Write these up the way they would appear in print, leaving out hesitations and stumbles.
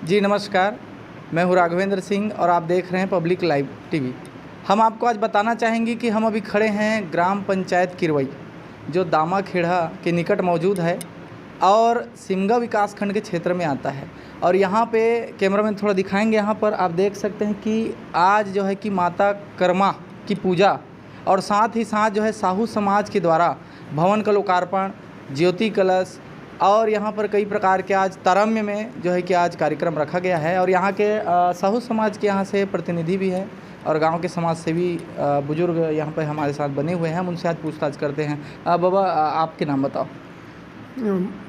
जी नमस्कार, मैं हूँ राघवेंद्र सिंह और आप देख रहे हैं पब्लिक लाइव टीवी। हम आपको आज बताना चाहेंगे कि हम अभी खड़े हैं ग्राम पंचायत किरवई, जो दामाखेड़ा के निकट मौजूद है और सिमगा विकास खंड के क्षेत्र में आता है। और यहाँ पे कैमरामैन थोड़ा दिखाएंगे, यहाँ पर आप देख सकते हैं कि आज जो है कि माता कर्मा की पूजा और साथ ही साथ जो है साहू समाज के द्वारा भवन का लोकार्पण, ज्योति कलश और यहाँ पर कई प्रकार के आज तारम्य में जो है कि आज कार्यक्रम रखा गया है। और यहाँ के साहू समाज के यहाँ से प्रतिनिधि भी है और गांव के समाज सेवी बुजुर्ग यहाँ पर हमारे साथ बने हुए हैं। हम उनसे आज पूछताछ करते हैं। बाबा आपके नाम बताओ।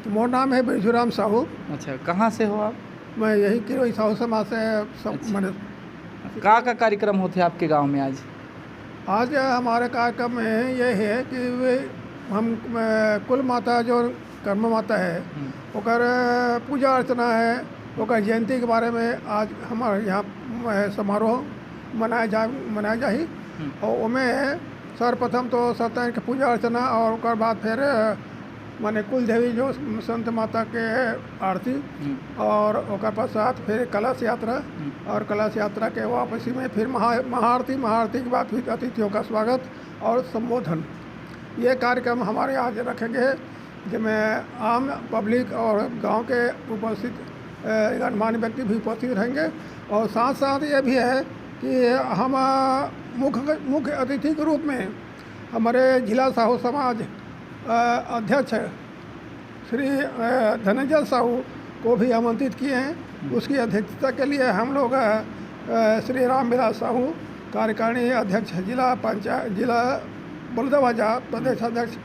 मोर नाम है बैजूराम साहू। अच्छा, कहाँ से हो आप? मैं यही किरवई साहू समाज से सब अच्छा। मैंने का कार्यक्रम होते आपके गांव में आज? आज हमारे कार्यक्रम में ये है कि वे हम कुल माता जो कर्म माता है ओकर पूजा अर्चना है, ओकर जयंती के बारे में आज हमारे यहाँ समारोह मनाया जाही। और उमें सर्वप्रथम तो सत्यनारायण की पूजा अर्चना और ओकर बाद फिर माने कुल देवी जो संत माता के आरती और ओकर पश्चात फिर कलश यात्रा और कलश यात्रा के वापसी में फिर महाआरती के बाद फिर अतिथियों का स्वागत और संबोधन। ये कार्यक्रम हमारे आज रखेंगे जिसमें आम पब्लिक और गांव के उपस्थित गणमान्य व्यक्ति भी उपस्थित रहेंगे। और साथ साथ ये भी है कि हम मुख्य अतिथि के रूप में हमारे जिला साहू समाज अध्यक्ष श्री धनंजय साहू को भी आमंत्रित किए हैं। उसकी अध्यक्षता के लिए हम लोग श्री रामविलास साहू कार्यकारिणी अध्यक्ष जिला बलदबाजा प्रदेश अध्यक्ष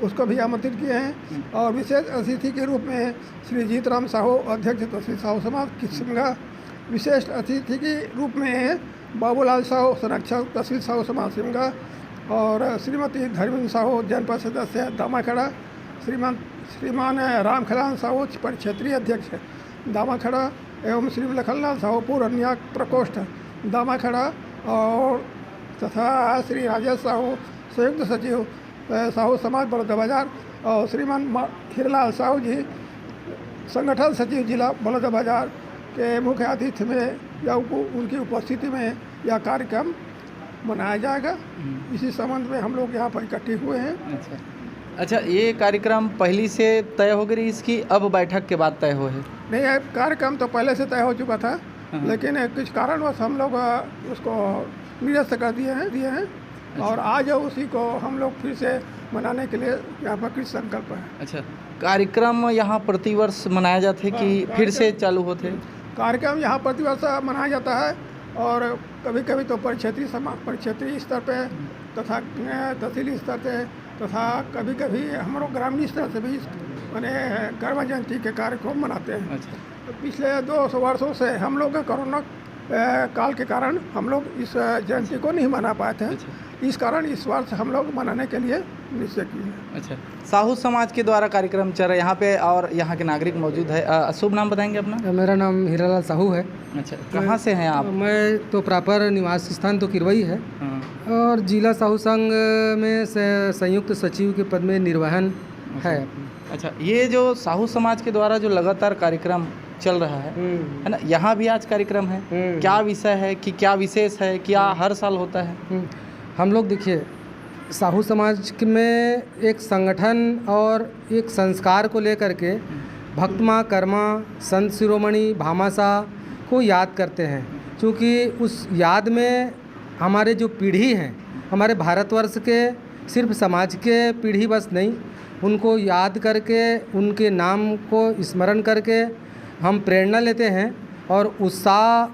उसको भी आमंत्रित किए हैं। और विशेष अतिथि के रूप में श्री जीतराम साहू अध्यक्ष तहसील साहू समाज किस्मगा, विशेष अतिथि के रूप में बाबूलाल साहू संरक्षक तहसील साहू समाज सिमगा और श्रीमती धर्मेंद्र साहू जनपद सदस्य दामाखेड़ा, श्रीमान रामखलान साहू क्षेत्रीय अध्यक्ष दामाखेड़ा एवं श्री लखनलाल साहू पूर्व न्याय प्रकोष्ठ दामाखेड़ा और तथा श्री राजेश साहू संयुक्त सचिव साहू समाज बड़ौदा बाजार और श्रीमान हीरलाल साहू जी संगठन सचिव जिला बड़ौदा बाजार के मुख्य अतिथि में या उनकी उपस्थिति में यह कार्यक्रम मनाया जाएगा। इसी संबंध में हम लोग यहाँ पर इकट्ठे हुए हैं। अच्छा, ये कार्यक्रम पहले से तय हो गई इसकी अब बैठक के बाद तय हो है? नहीं, कार्यक्रम तो पहले से तय हो चुका था, लेकिन कुछ कारणवश हम लोग उसको निरस्त कर दिए हैं। अच्छा। और आज उसी को हम लोग फिर से मनाने के लिए यहाँ पर कृत संकल्प है। अच्छा, कार्यक्रम यहाँ प्रतिवर्ष मनाया जाता है कि फिर से चालू होते? कार्यक्रम यहाँ प्रतिवर्ष मनाया जाता है और कभी कभी तो परिक्षेत्रीय स्तर पे तथा तहसीली स्तर पे तथा कभी कभी हम लोग ग्रामीण स्तर से भी मैंने कर्म जयंती के कार्यक्रम मनाते हैं। अच्छा। तो पिछले 200 वर्षों से हम लोग कोरोना काल के कारण हम लोग इस जयंती को नहीं मना पाए थे। अच्छा। इस कारण इस वर्ष हम लोग मनाने के लिए निश्चय किए। अच्छा, साहू समाज के द्वारा कार्यक्रम चल रहा है यहाँ पे और यहाँ के नागरिक मौजूद है। शुभ नाम बताएंगे अपना? मेरा नाम हीरालाल साहू है। अच्छा, कहाँ से हैं आप? मैं तो प्रॉपर निवास स्थान तो किरवई है और जिला साहू संघ में संयुक्त सचिव के पद में निर्वहन है। अच्छा, ये जो साहू समाज के द्वारा जो लगातार कार्यक्रम चल रहा है ना, यहाँ भी आज कार्यक्रम है, क्या विषय है कि क्या विशेष है, क्या हर साल होता है? हम लोग देखिए साहू समाज में एक संगठन और एक संस्कार को लेकर के भक्तमा कर्मा संत शिरोमणि भामाशाह को याद करते हैं, क्योंकि उस याद में हमारे जो पीढ़ी हैं हमारे भारतवर्ष के सिर्फ समाज के पीढ़ी बस नहीं, उनको याद करके उनके नाम को स्मरण करके हम प्रेरणा लेते हैं और उत्साह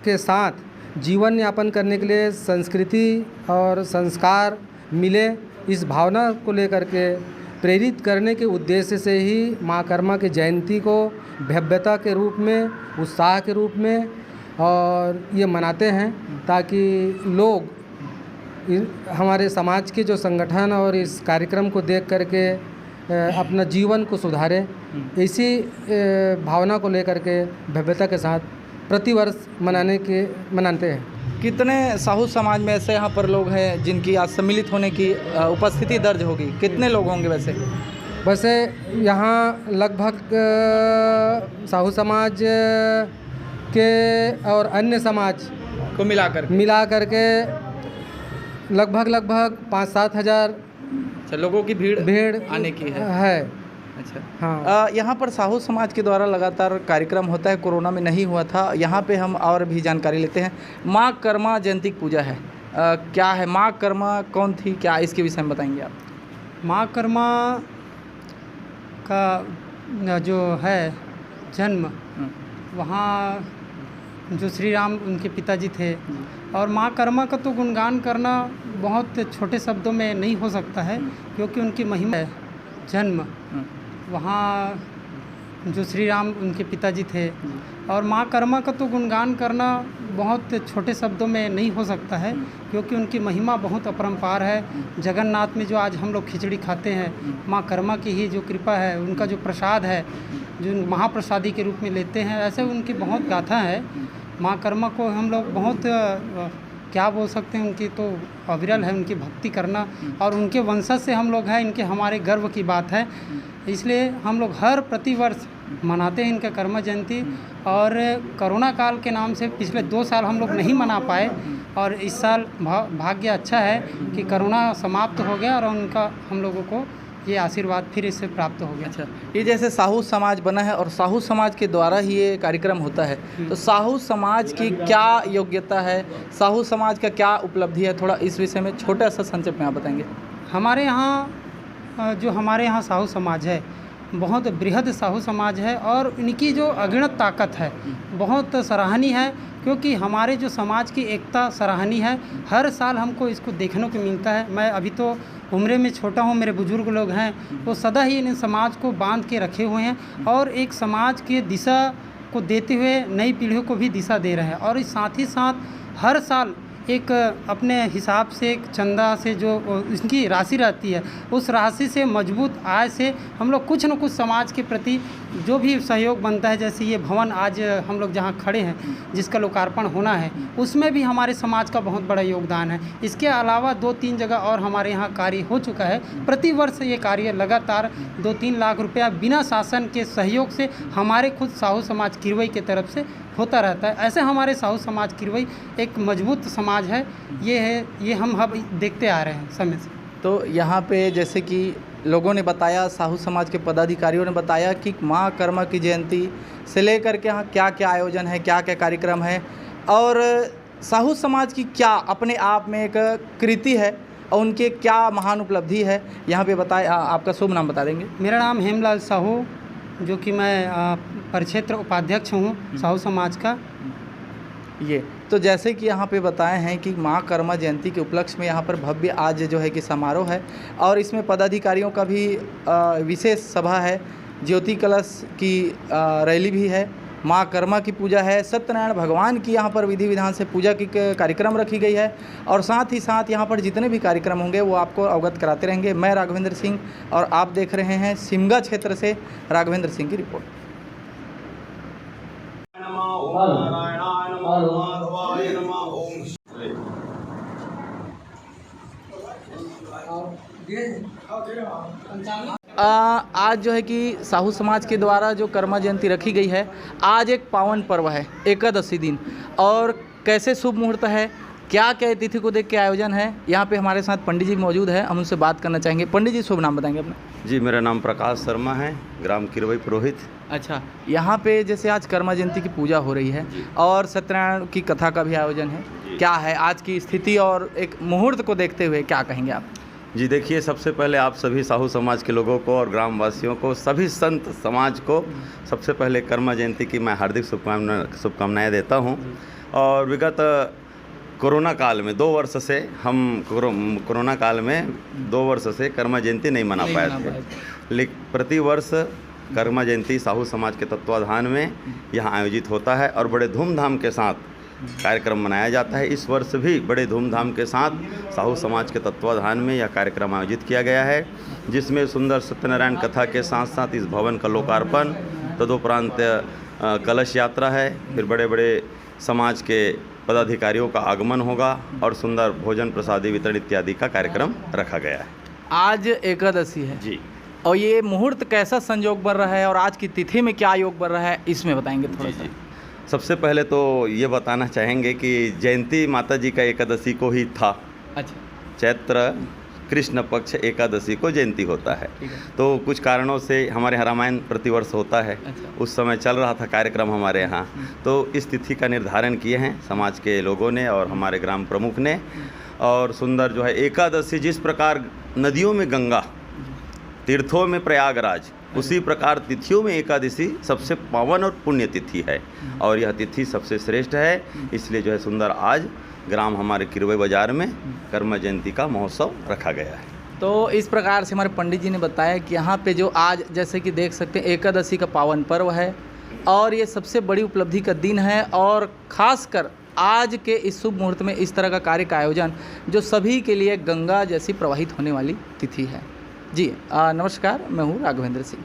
के साथ जीवन यापन करने के लिए संस्कृति और संस्कार मिले, इस भावना को लेकर के प्रेरित करने के उद्देश्य से ही माँ कर्मा के जयंती को भव्यता के रूप में, उत्साह के रूप में और ये मनाते हैं ताकि लोग हमारे समाज के जो संगठन और इस कार्यक्रम को देख करके अपना जीवन को सुधारे। इसी भावना को लेकर के भव्यता के साथ प्रतिवर्ष मनाते हैं। कितने साहू समाज में ऐसे यहाँ पर लोग हैं जिनकी आज सम्मिलित होने की उपस्थिति दर्ज होगी? कितने लोग होंगे वैसे? वैसे यहाँ लगभग साहू समाज के और अन्य समाज को मिला करके लगभग 5-7 हज़ार लोगों की भीड़ आने की है। अच्छा हाँ। यहाँ पर साहू समाज के द्वारा लगातार कार्यक्रम होता है, कोरोना में नहीं हुआ था। यहाँ पे हम और भी जानकारी लेते हैं। माँ कर्मा जयंती की पूजा है, क्या है माँ कर्मा, कौन थी, क्या इसके विषय में बताएंगे आप? माँ कर्मा का जो है जन्म वहाँ जो श्री राम उनके पिताजी थे, और माँ कर्मा का तो गुणगान करना बहुत छोटे शब्दों में नहीं हो सकता है, क्योंकि उनकी महिमा है। जन्म वहाँ जो श्री राम उनके पिताजी थे, और माँ कर्मा का तो गुणगान करना बहुत छोटे शब्दों में नहीं हो सकता है, क्योंकि उनकी महिमा बहुत अपरंपार है। जगन्नाथ में जो आज हम लोग खिचड़ी खाते हैं, माँ कर्मा की ही जो कृपा है, उनका जो प्रसाद है, जो महाप्रसादी के रूप में लेते हैं, ऐसे उनकी बहुत गाथा है। माँ कर्मा को हम लोग बहुत क्या बोल सकते हैं, उनकी तो अविरल है उनकी भक्ति करना, और उनके वंशज से हम लोग हैं, इनके हमारे गर्व की बात है। इसलिए हम लोग हर प्रतिवर्ष मनाते हैं इनका कर्मा जयंती। और कोरोना काल के नाम से पिछले 2 साल हम लोग नहीं मना पाए, और इस साल भाग्य अच्छा है कि कोरोना समाप्त हो गया और उनका हम लोगों को ये आशीर्वाद फिर इससे प्राप्त हो गया। अच्छा, ये जैसे साहू समाज बना है और साहू समाज के द्वारा ही ये कार्यक्रम होता है, तो साहू समाज की क्या योग्यता है, साहू समाज का क्या उपलब्धि है, थोड़ा इस विषय में छोटा सा संक्षेप में आप बताएंगे? हमारे यहाँ साहू समाज है, बहुत बृहद साहू समाज है, और इनकी जो अगणित ताकत है बहुत सराहनीय है, क्योंकि हमारे जो समाज की एकता सराहनीय है। हर साल हमको इसको देखने को मिलता है। मैं अभी तो उम्र में छोटा हूँ, मेरे बुजुर्ग लोग हैं, वो सदा ही इन समाज को बांध के रखे हुए हैं, और एक समाज की दिशा को देते हुए नई पीढ़ियों को भी दिशा दे रहे हैं। और इस साथ ही साथ हर साल एक अपने हिसाब से एक चंदा से जो इसकी राशि रहती है, उस राशि से मजबूत आय से हम लोग कुछ न कुछ समाज के प्रति जो भी सहयोग बनता है, जैसे ये भवन आज हम लोग जहाँ खड़े हैं जिसका लोकार्पण होना है, उसमें भी हमारे समाज का बहुत बड़ा योगदान है। इसके अलावा 2-3 जगह और हमारे यहाँ कार्य हो चुका है। प्रतिवर्ष ये कार्य लगातार 2-3 लाख रुपया बिना शासन के सहयोग से हमारे खुद साहू समाज किरवई के तरफ से होता रहता है। ऐसे हमारे साहू समाज किरवई एक मजबूत समाज है, ये हम देखते आ रहे हैं समय से। तो यहाँ पे जैसे कि लोगों ने बताया, साहू समाज के पदाधिकारियों ने बताया कि माँ कर्मा की जयंती से लेकर के यहाँ क्या क्या आयोजन है, क्या क्या कार्यक्रम है, और साहू समाज की क्या अपने आप में एक कृति है और उनके क्या महान उपलब्धि है, यहाँ पे बताया। आपका शुभ नाम बता देंगे? मेरा नाम हेमलाल साहू, जो कि मैं परिक्षेत्र उपाध्यक्ष हूँ साहू समाज का। ये तो जैसे कि यहाँ पे बताए हैं कि माँ कर्मा जयंती के उपलक्ष्य में यहाँ पर भव्य आज जो है कि समारोह है, और इसमें पदाधिकारियों का भी विशेष सभा है, ज्योति कलश की रैली भी है, माँ कर्मा की पूजा है, सत्यनारायण भगवान की यहाँ पर विधि विधान से पूजा की कार्यक्रम रखी गई है, और साथ ही साथ यहाँ पर जितने भी कार्यक्रम होंगे वो आपको अवगत कराते रहेंगे। मैं राघवेंद्र सिंह, और आप देख रहे हैं सिमगा क्षेत्र से राघवेंद्र सिंह की रिपोर्ट। आज जो है कि साहू समाज के द्वारा जो कर्मा जयंती रखी गई है, आज एक पावन पर्व है, एकादशी दिन, और कैसे शुभ मुहूर्त है, क्या क्या तिथि को देख के आयोजन है। यहाँ पे हमारे साथ पंडित जी मौजूद है, हम उनसे बात करना चाहेंगे। पंडित जी शुभ नाम बताएंगे अपना? जी, मेरा नाम प्रकाश शर्मा है, ग्राम किरवई पुरोहित। अच्छा, यहाँ पे जैसे आज कर्मा जयंती की पूजा हो रही है और सत्यनारायण की कथा का भी आयोजन है, क्या है आज की स्थिति और एक मुहूर्त को देखते हुए क्या कहेंगे आप? जी देखिए, सबसे पहले आप सभी साहू समाज के लोगों को और ग्रामवासियों को, सभी संत समाज को सबसे पहले कर्मा जयंती की मैं हार्दिक शुभकामनाएं देता हूं। और विगत कोरोना काल में 2 वर्ष से हम कोरोना काल में 2 वर्ष से कर्मा जयंती नहीं मना पाए थे, लेकिन प्रतिवर्ष कर्मा जयंती साहू समाज के तत्वाधान में यहाँ आयोजित होता है और बड़े धूमधाम के साथ कार्यक्रम मनाया जाता है। इस वर्ष भी बड़े धूमधाम के साथ साहू समाज के तत्वाधान में यह कार्यक्रम आयोजित किया गया है, जिसमें सुंदर सत्यनारायण कथा के साथ साथ इस भवन का लोकार्पण, तदुपरांत कलश यात्रा है, फिर बड़े बड़े समाज के पदाधिकारियों का आगमन होगा और सुंदर भोजन प्रसादी वितरण इत्यादि का कार्यक्रम रखा गया है। आज एकादशी है जी, और ये मुहूर्त कैसा संयोग बन रहा है और आज की तिथि में क्या योग बन रहा है, इसमें बताएंगे थोड़ा सा। सबसे पहले तो ये बताना चाहेंगे कि जयंती माता जी का एकादशी को ही था। अच्छा, चैत्र कृष्ण पक्ष एकादशी को जयंती होता है। ठीक है। तो कुछ कारणों से हमारे यहाँ रामायण प्रतिवर्ष होता है। अच्छा। उस समय चल रहा था कार्यक्रम हमारे यहाँ, तो इस तिथि का निर्धारण किए हैं समाज के लोगों ने और हमारे ग्राम प्रमुख ने। और सुंदर जो है एकादशी, जिस प्रकार नदियों में गंगा, तीर्थों में प्रयागराज, उसी प्रकार तिथियों में एकादशी सबसे पावन और पुण्य तिथि है और यह तिथि सबसे श्रेष्ठ है। इसलिए जो है सुंदर आज ग्राम हमारे किरवई बाजार में कर्म जयंती का महोत्सव रखा गया है। तो इस प्रकार से हमारे पंडित जी ने बताया कि यहाँ पे जो आज जैसे कि देख सकते हैं एकादशी का पावन पर्व है और ये सबसे बड़ी उपलब्धि का दिन है और ख़ासकर आज के इस शुभ मुहूर्त में इस तरह का कार्य का आयोजन जो सभी के लिए गंगा जैसी प्रवाहित होने वाली तिथि है। जी नमस्कार, मैं हूँ राघवेंद्र सिंह।